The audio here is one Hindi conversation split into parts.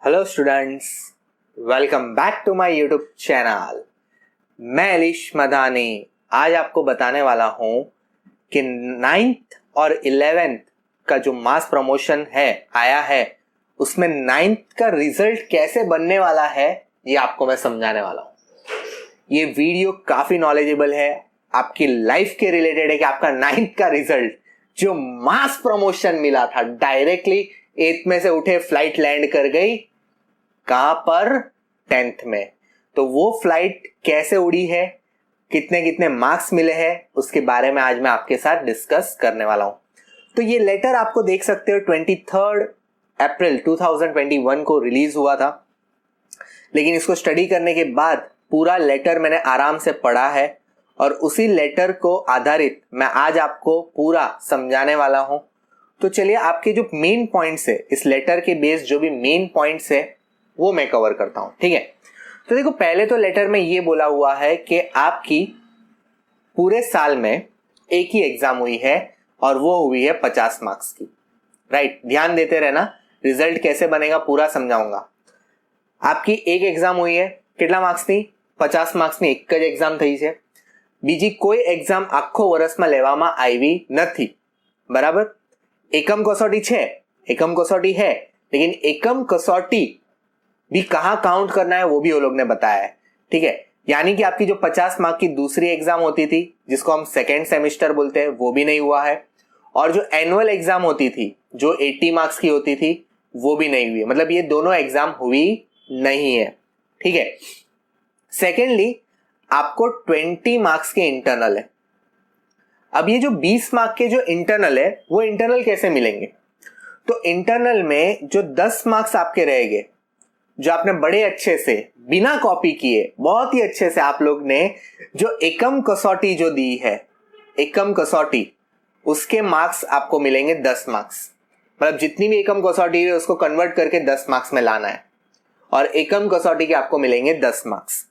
Hello students, welcome back to my YouTube channel. मैं अलीश मदानी आज आपको बताने वाला हूँ कि 9th और 11th का जो मास प्रमोशन है आया है उसमें 9th का रिजल्ट कैसे बनने वाला है ये आपको मैं समझाने वाला हूँ। ये वीडियो काफी नॉलेजेबल है, आपकी लाइफ के रिलेटेड है कि आपका 9th का रिजल्ट जो मास प्रमोशन मिला था डायरेक्टली 8th में से उठे फ्लाइट लैंड कर गई कहां पर 10th में। तो वो फ्लाइट कैसे उड़ी है, कितने कितने मार्क्स मिले हैं उसके बारे में आज मैं आपके साथ डिस्कस करने वाला हूं। तो ये लेटर आपको देख सकते हो 23 अप्रैल 2021 को रिलीज हुआ था, लेकिन इसको स्टडी करने के बाद पूरा लेटर मैंने आराम से पढ़ा है और उसी लेटर को आधारित मैं आज आपको पूरा समझाने वाला हूं। तो चलिए आपके जो मेन पॉइंट्स है, इस लेटर के बेस जो भी मेन पॉइंट्स है वो मैं कवर करता हूं, ठीक है। तो देखो, पहले तो लेटर में ये बोला हुआ है कि आपकी पूरे साल में एक ही एग्जाम हुई है और वो हुई है 50 मार्क्स की। राइट, ध्यान देते रहना, रिजल्ट कैसे बनेगा पूरा समझाऊंगा। आपकी एक एग्जाम हुई है, कितना मार्क्स थी? 50 માર્ક્સની એક જ એક્ઝામ થઈ છે। બીજી કોઈ એક્ઝામ આખો વર્ષમાં લેવામાં આવી નથી, બરાબર। એકમ કસોટી છે, એકમ કસોટી है, लेकिन एकम कसौटी भी कहां काउंट करना है वो भी वो लोग ने बताया है, ठीक है। यानी कि आपकी जो 50 मार्क की दूसरी एग्जाम होती थी जिसको हम सेकेंड सेमेस्टर बोलते हैं वो भी नहीं हुआ है, और जो एनुअल एग्जाम होती थी जो 80 मार्क्स की होती थी वो भी नहीं हुई है। मतलब ये दोनों एग्जाम हुई नहीं है, ठीक है। सेकेंडली आपको 20 मार्क्स के इंटरनल है। अब ये जो 20 मार्क के जो इंटरनल है वो इंटरनल कैसे मिलेंगे? तो इंटरनल में जो 10 मार्क्स आपके रहेंगे, जो आपने बड़े अच्छे से बिना कॉपी किए बहुत ही अच्छे से आप लोग ने जो एकम कसौटी जो दी है, एकम कसौटी, उसके मार्क्स आपको मिलेंगे 10 मार्क्स। मतलब जितनी भी एकम कसौटी है उसको कन्वर्ट करके 10 मार्क्स में लाना है और एकम कसौटी के आपको मिलेंगे 10 मार्क्स।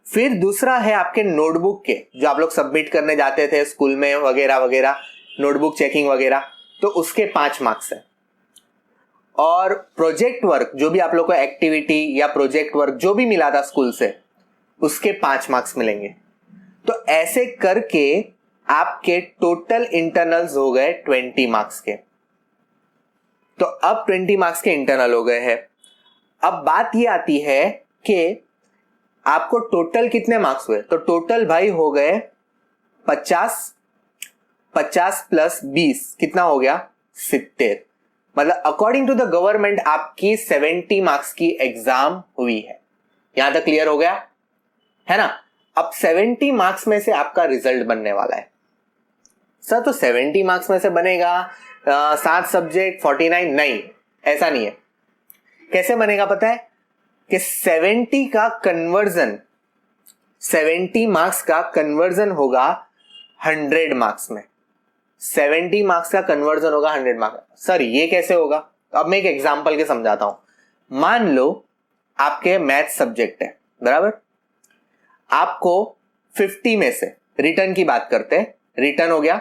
फिर दूसरा है आपके नोटबुक के, जो आप लोग सबमिट करने जाते थे स्कूल में वगैरह वगैरह, नोटबुक चेकिंग वगैरह, तो उसके 5 मार्क्स है। और प्रोजेक्ट वर्क, जो भी आप लोग को एक्टिविटी या प्रोजेक्ट वर्क जो भी मिला था स्कूल से, उसके 5 मार्क्स मिलेंगे। तो ऐसे करके आपके टोटल इंटरनल्स हो गए 20 मार्क्स के। तो अब 20 मार्क्स के इंटरनल हो गए हैं। अब बात ये आती है कि आपको टोटल कितने मार्क्स हुए? तो टोटल भाई हो गए 50 प्लस 20 कितना हो गया? 70। मतलब अकॉर्डिंग टू द गवर्नमेंट आपकी 70 मार्क्स की एग्जाम हुई है। यहां तक क्लियर हो गया है ना। अब 70 मार्क्स में से आपका रिजल्ट बनने वाला है। सर तो 70 मार्क्स में से बनेगा 7 सब्जेक्ट 49? नहीं, ऐसा नहीं है। कैसे बनेगा पता है? कि 70 का कन्वर्जन, 70 मार्क्स का कन्वर्जन होगा 100 मार्क्स में। 70 मार्क्स का कन्वर्जन होगा 100 मार्क्स। सर ये कैसे होगा? अब मैं एक एग्जांपल के समझाता हूं। मान लो आपके मैथ सब्जेक्ट है, बराबर। आपको 50 में से, रिटर्न की बात करते हैं, रिटर्न हो गया,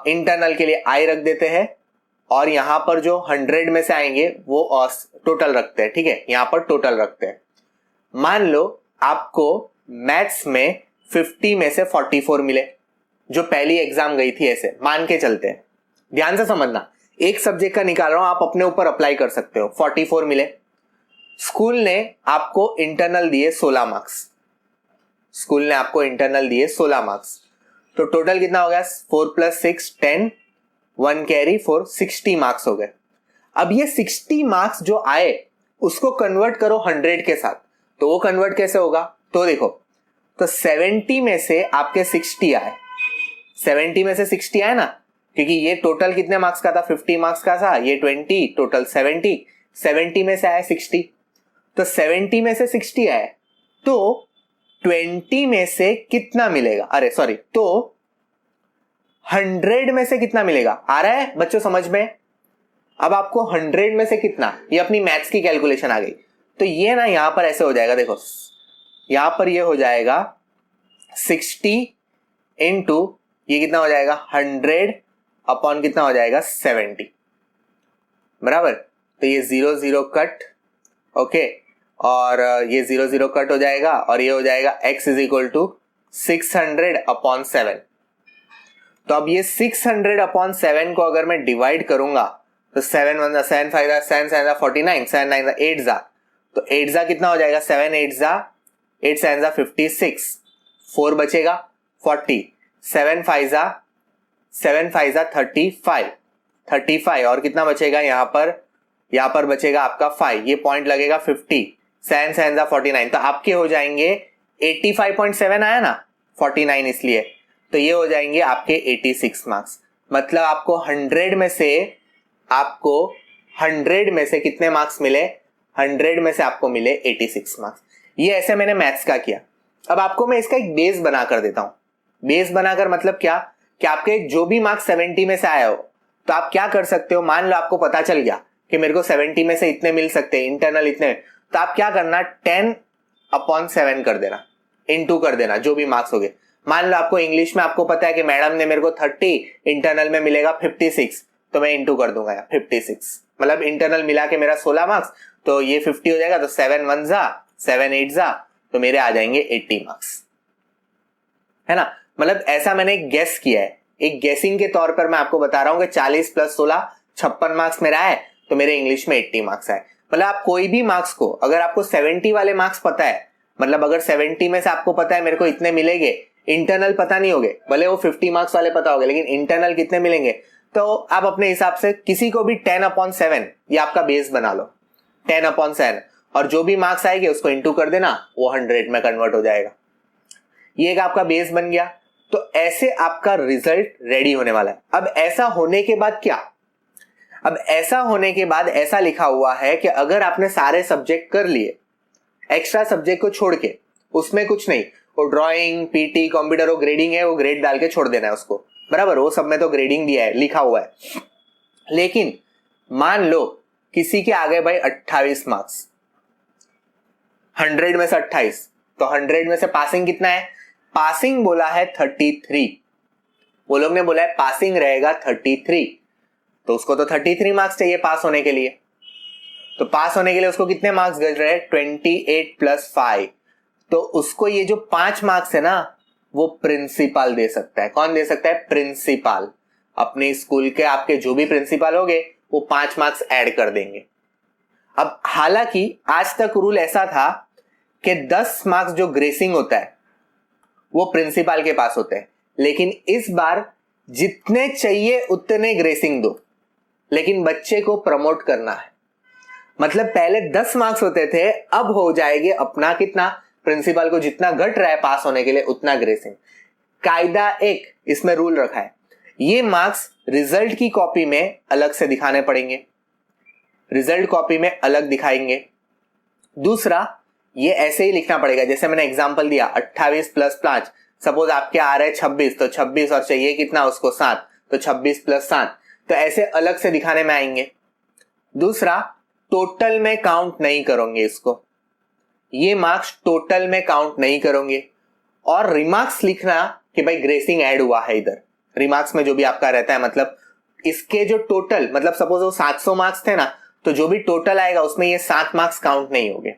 इंटरनल के लिए आई रख देते हैं और यहां पर जो 100 में से आएंगे वो टोटल रखते हैं, ठीक है। यहां पर टोटल रखते हैं। मान लो आपको मैथ्स में 50 में से 44 मिले, जो पहली एग्जाम गई थी, ऐसे मान के चलते हैं। ध्यान से समझना, एक सब्जेक्ट का निकाल रहा हूं, आप अपने ऊपर अप्लाई कर सकते हो। 44 मिले, स्कूल ने आपको इंटरनल दिए 16 मार्क्स, स्कूल ने आपको इंटरनल दिए 16 मार्क्स। तो टोटल कितना हो गया? 4 + 6 10, 1 कैरी 4, 60 मार्क्स हो गए। अब ये 60 मार्क्स जो आए उसको कन्वर्ट करो 100 के साथ, तो वो कन्वर्ट कैसे होगा? तो देखो, तो 70 में से आपके 60 आए, 70 में से 60 आए ना, क्योंकि ये टोटल कितने मार्क्स का था? 50 मार्क्स का था, ये 20, टोटल 70, 70 में से आए 60। तो 70 में से 60 आए, तो 20 में से कितना मिलेगा? अरे सॉरी, तो 100 में से कितना मिलेगा? आ रहा है बच्चों समझ में? अब आपको 100 में से कितना, ये अपनी मैथ्स की कैलकुलेशन आ गई। तो ये ना यहां पर ऐसे हो जाएगा, देखो यहां पर ये हो जाएगा 60 इंटू ये कितना हो जाएगा? 100 अपॉन कितना हो जाएगा? 70, बराबर। तो ये 0 0 कट, ओके, और ये 0 0 कट हो जाएगा और ये हो जाएगा x इज इक्वल टू 600/7। तो अब ये 600/7 को अगर मैं डिवाइड करूंगा तो 7 1 7 5 7 7 49 7 9 8 जा, तो 8 जा कितना हो जाएगा, 7 8 जा 8 7 जा 56, 4 बचेगा 40, 7 5 जा 35 और कितना बचेगा यहाँ पर बचेगा आपका 5, ये पॉइंट लगेगा 50, 7 7 जा 49, तो आपके हो जाएंगे 85.7 आया ना, 49 इसलिए, तो ये हो जाएंगे आपके 86 मार्क्स। मतलब आपको 100 में से कितने मार्क्स मिले, 100 में से आपको मिले 86 मार्क्स। ये ऐसे मैंने मैथ्स का किया। अब आपको मैं इसका एक बेस बना कर देता हूं। बेस बनाकर मतलब क्या कि आपके जो भी मार्क्स 70 में से आया हो, तो आप क्या कर सकते हो, मान लो आपको पता चल गया कि मेरे को 70 में से इतने मिल सकते हैं, इंटरनल इतने, तो आप क्या करना, 10/7 कर देना, इनटू कर देना जो भी मार्क्स हो गए। मान लो आपको इंग्लिश में आपको पता है कि मैडम ने मेरे को 30, इंटरनल में मिलेगा 56, तो मैं इनटू कर दूंगा 56, मतलब इंटरनल मिला के मेरा 16 मार्क्स, तो ये 50 हो जाएगा, तो 7 1 जा 7 8 जा, तो मेरे आ जाएंगे 80 मार्क्स, है ना। मतलब ऐसा मैंने एक गेस किया है, एक गेसिंग के तौर पर मैं आपको बता रहा हूं कि 40 + 16 56 मार्क्स मेरा है, तो मेरे इंग्लिश में 80 मार्क्स आए। मतलब आप कोई भी मार्क्स को, अगर आपको 70 वाले मार्क्स पता है, मतलब अगर 70 में से आपको पता है मेरे को इतने मिलेंगे, इंटरनल पता नहीं होगे, भले वो 50 मार्क्स वाले पता होगे, लेकिन इंटरनल कितने मिलेंगे, तो आप अपने हिसाब से किसी को भी 10/7 ये आपका बेस बना लो, 10/7, और जो भी मार्क्स आएंगे उसको इंटू कर देना, वो 100 में कन्वर्ट हो जाएगा। ये एक आपका बेस बन गया। तो ऐसे आपका रिजल्ट रेडी होने वाला है। अब ऐसा होने के बाद क्या, अब ऐसा होने के बाद ऐसा लिखा हुआ है कि अगर आपने सारे सब्जेक्ट कर लिए, एक्स्ट्रा सब्जेक्ट को छोड़ के, उसमें कुछ नहीं, वो ड्राइंग, पीटी, कंप्यूटर, वो ग्रेडिंग है, वो ग्रेड डाल के छोड़ देना है उसको, बराबर, वो सब में तो ग्रेडिंग दिया है, लिखा हुआ है। लेकिन मान लो किसी के आ गए भाई 28 मार्क्स, 100 में से 28, तो 100 में से पासिंग कितना है, पासिंग बोला है 33, वो लोग ने बोला है पासिंग रहेगा 33, तो उसको तो 33 मार्क्स चाहिए पास होने के लिए। तो पास होने के लिए उसको कितने मार्क्स गज रहे हैं, 28 + 5, तो उसको ये जो 5 मार्क्स है ना, वो प्रिंसिपल दे सकता है। कौन दे सकता है, प्रिंसिपल। अपने स्कूल के आपके जो भी प्रिंसिपल होंगे वो 5 मार्क्स ऐड कर देंगे। अब हालांकि आज तक रूल ऐसा था कि 10 मार्क्स जो ग्रेसिंग होता है वो प्रिंसिपल के पास होते हैं, लेकिन इस बार जितने चाहिए उतने ग्रेसिंग दो, लेकिन बच्चे को प्रमोट करना है। मतलब पहले 10 मार्क्स होते थे, अब हो जाएंगे अपना कितना, प्रिंसिपल को जितना घट रहा है पास होने के लिए उतना ग्रेसिंग। कायदा एक इसमें रूल रखा है, ये मार्क्स रिजल्ट की कॉपी में अलग से दिखाने पड़ेंगे, रिजल्ट कॉपी में अलग दिखाएंगे। दूसरा, ये ऐसे ही लिखना पड़ेगा जैसे मैंने एग्जांपल दिया, 28 + 5, सपोज आपके आ रहे हैं 26, तो 26 और चाहिए कितना उसको 7, तो 26 + 7, तो ऐसे अलग से दिखाने में आएंगे। दूसरा, टोटल में काउंट नहीं करोगे इसको, ये मार्क्स टोटल में काउंट नहीं करोगे। और रिमार्क्स लिखना कि भाई ग्रेसिंग ऐड हुआ है इधर, रिमार्क्स में जो भी आपका रहता है, मतलब इसके जो टोटल, मतलब सपोज वो 700 मार्क्स थे ना, तो जो भी टोटल आएगा उसमें ये 7 मार्क्स काउंट नहीं होंगे,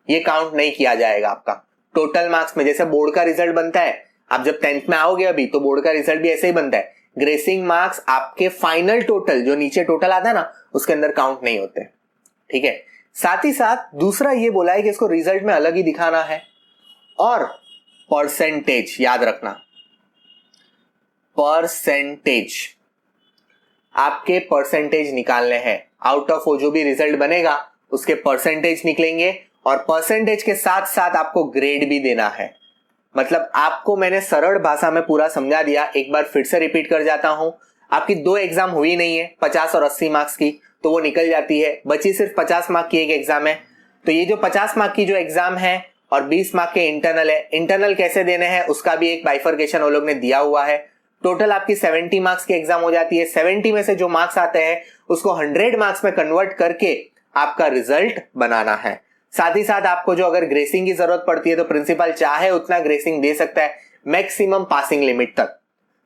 ये काउंट नहीं किया जाएगा आपका टोटल मार्क्स में। जैसे बोर्ड का रिजल्ट बनता है, आप जब 10th में आओगे अभी, तो बोर्ड का रिजल्ट भी ऐसे ही बनता है, ग्रेसिंग मार्क्स आपके फाइनल टोटल, जो नीचे टोटल आता है ना, उसके अंदर काउंट नहीं होते, ठीक है। साथ ही साथ दूसरा ये बोला है कि इसको रिजल्ट में अलग ही दिखाना है। और परसेंटेज याद रखना, परसेंटेज, आपके परसेंटेज निकालने हैं, आउट ऑफ वो जो भी रिजल्ट बनेगा उसके परसेंटेज निकलेंगे, और परसेंटेज के साथ साथ आपको ग्रेड भी देना है। मतलब आपको मैंने सरल भाषा में पूरा समझा दिया, एक बार फिर से रिपीट कर जाता हूं। आपकी 2 एग्जाम हुई नहीं है, 50 और 80 मार्क्स की, तो वो निकल जाती है, बची सिर्फ 50 मार्क की एक एग्जाम है। तो ये जो 50 मार्क की जो एग्जाम है और 20 मार्क के इंटरनल है, इंटरनल कैसे देने हैं उसका भी एक बाइफर्केशन वो लोग ने दिया हुआ है। टोटल आपकी 70 मार्क्स की एग्जाम हो जाती है। 70 में से जो मार्क्स आते हैं उसको 100 मार्क्स में कन्वर्ट करके आपका रिजल्ट बनाना है। साथ ही साथ आपको जो अगर ग्रेसिंग की जरूरत पड़ती है तो प्रिंसिपल चाहे उतना ग्रेसिंग दे सकता है, मैक्सिमम पासिंग लिमिट तक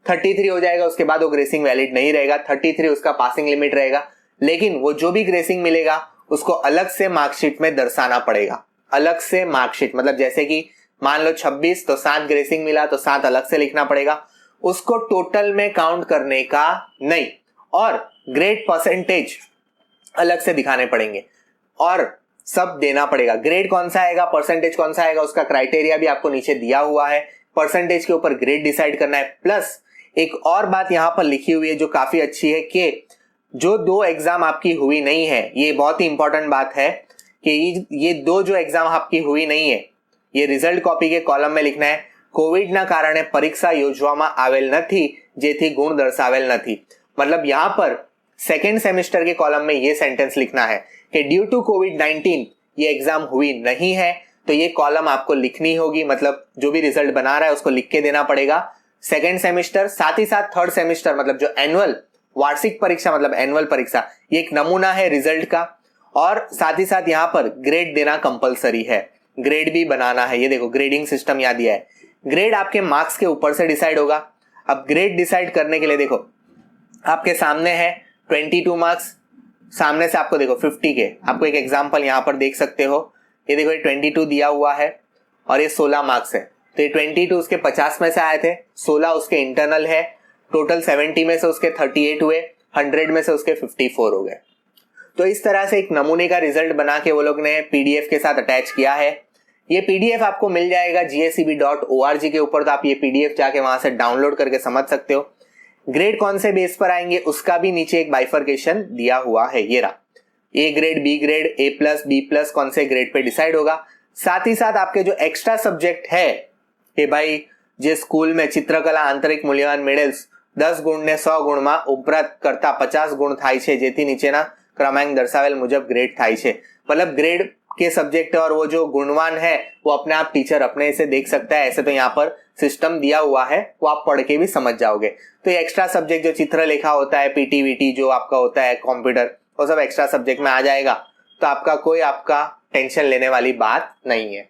33 हो जाएगा, उसके बाद वो ग्रेसिंग वैलिड नहीं रहेगा, 33 उसका पासिंग लिमिट रहेगा। लेकिन वो जो भी ग्रेसिंग मिलेगा उसको अलग से मार्कशीट में दर्शाना पड़ेगा। अलग से मार्कशीट मतलब जैसे कि मान लो 26 तो 7 ग्रेसिंग मिला तो 7 अलग से लिखना पड़ेगा, उसको टोटल में काउंट करने का नहीं। और ग्रेड परसेंटेज अलग से दिखाने पड़ेंगे और सब देना पड़ेगा। ग्रेड कौन सा आएगा, परसेंटेज कौन सा आएगा, उसका क्राइटेरिया भी आपको नीचे दिया हुआ है। परसेंटेज के ऊपर ग्रेड डिसाइड करना है। प्लस एक और बात यहां पर लिखी हुई है जो काफी अच्छी है कि जो 2 एग्जाम आपकी हुई नहीं है, ये बहुत ही इंपॉर्टेंट बात है कि ये 2 जो एग्जाम आपकी हुई नहीं है, ये रिजल्ट कॉपी के कॉलम में लिखना है, कोविडના કારણે પરીક્ષા યોજવામાં આવેલ નથી જેથી ગુણ દર્શાવેલ નથી। मतलब यहां पर सेकेंड सेमेस्टर के कॉलम में ये सेंटेंस लिखना है कि ड्यू टू कोविड-19 ये एग्जाम हुई नहीं है, तो ये कॉलम आपको लिखनी होगी। मतलब जो भी रिजल्ट बना रहा है उसको लिख के देना पड़ेगा। सेकेंड सेमेस्टर साथ ही साथ थर्ड सेमेस्टर मतलब जो एनुअल वार्षिक परीक्षा मतलब एनुअल परीक्षा, ये एक नमूना है रिजल्ट का। और साथ ही साथ यहाँ पर ग्रेड देना कंपलसरी है, ग्रेड भी बनाना है। ये देखो ग्रेडिंग सिस्टम याद दिया है। ग्रेड आपके मार्क्स के ऊपर से डिसाइड होगा। अब ग्रेड डिसाइड करने के लिए देखो आपके सामने है 22 मार्क्स, सामने से आपको देखो 50 के। आपको एक एग्जांपल यहाँ पर देख सकते हो, ये देखो ये 22 दिया हुआ है और ये 16 मार्क्स है। तो ये 22 उसके 50 में से आए थे, 16 उसके इंटरनल है, टोटल 70 में से उसके 38 हुए, 100 में से उसके 54 हो गए। तो इस तरह से एक नमूने का रिजल्ट बना के वो लोग ने पीडीएफ के साथ अटैच किया है। ये पीडीएफ आपको मिल जाएगा GSEB.org के ऊपर, तो आप ये पीडीएफ जाके वहां से डाउनलोड करके समझ सकते हो। ग्रेड कौन से बेस पर आएंगे उसका भी नीचे एक बाइफर्केशन दिया हुआ है, ये रहा। A grade, B grade, A plus, B plus कौन से ग्रेड पे डिसाइड होगा। साथ ही साथ आपके जो एक्स्ट्रा सब्जेक्ट है कि भाई जे स्कूल में चित्रकला आंतरिक मूल्यवान मेडल्स 10 गुण ने 100 गुण में उपरांत करता 50 गुण થાય છે, જેથી નીચેના क्रमांक दर्शावेल मुजब ग्रेड થાય છે। मतलब ग्रेड के सब्जेक्ट और वो जो गुणवान है वो अपने आप टीचर अपने से देख सकता है। ऐसे तो यहाँ पर सिस्टम दिया हुआ है, वो आप पढ़ के भी समझ जाओगे। तो ये एक्स्ट्रा सब्जेक्ट जो चित्रलेखा होता है, पीटीवीटी जो आपका होता है, कंप्यूटर, वो सब एक्स्ट्रा सब्जेक्ट में आ जाएगा। तो आपका टेंशन लेने वाली बात नहीं है।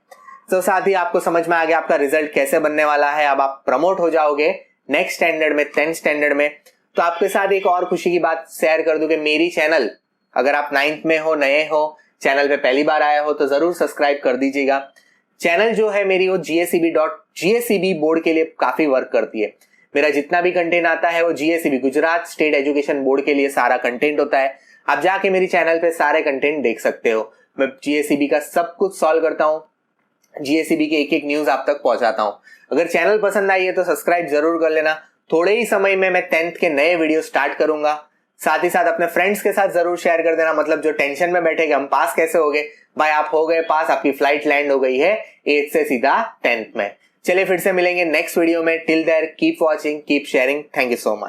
तो साथ ही आपको समझ में आ गया आपका रिजल्ट कैसे बनने वाला है। अब आप प्रमोट हो जाओगे नेक्स्ट स्टैंडर्ड में, 10th स्टैंडर्ड में। तो आपके साथ एक और खुशी की बात शेयर कर दूं कि मेरी चैनल, अगर आप 9th में हो, नए हो, चैनल पे पहली बार आया हो तो जरूर सब्सक्राइब कर दीजिएगा। चैनल जो है मेरी वो GSEB बोर्ड के लिए काफी वर्क करती है। मेरा जितना भी कंटेंट आता है वो GSEB Gujarat state education board के लिए सारा कंटेंट होता है। आप जाके मेरी चैनल पे सारे कंटेंट देख सकते हो। मैं GSEB का सब कुछ सॉल्व करता हूँ, GSEB की एक एक न्यूज आप तक पहुंचाता हूँ। अगर चैनल पसंद आई है तो सब्सक्राइब जरूर कर लेना। थोड़े ही समय में मैं 10th के नए वीडियो स्टार्ट करूंगा। साथ ही साथ अपने फ्रेंड्स के साथ जरूर शेयर कर देना। मतलब जो टेंशन में बैठे कि हम पास कैसे हो गए, भाई आप हो गए पास, आपकी फ्लाइट लैंड हो गई है 8th से सीधा 10th में। चलिए फिर से मिलेंगे नेक्स्ट वीडियो में। Till there keep watching, keep sharing. Thank you so much.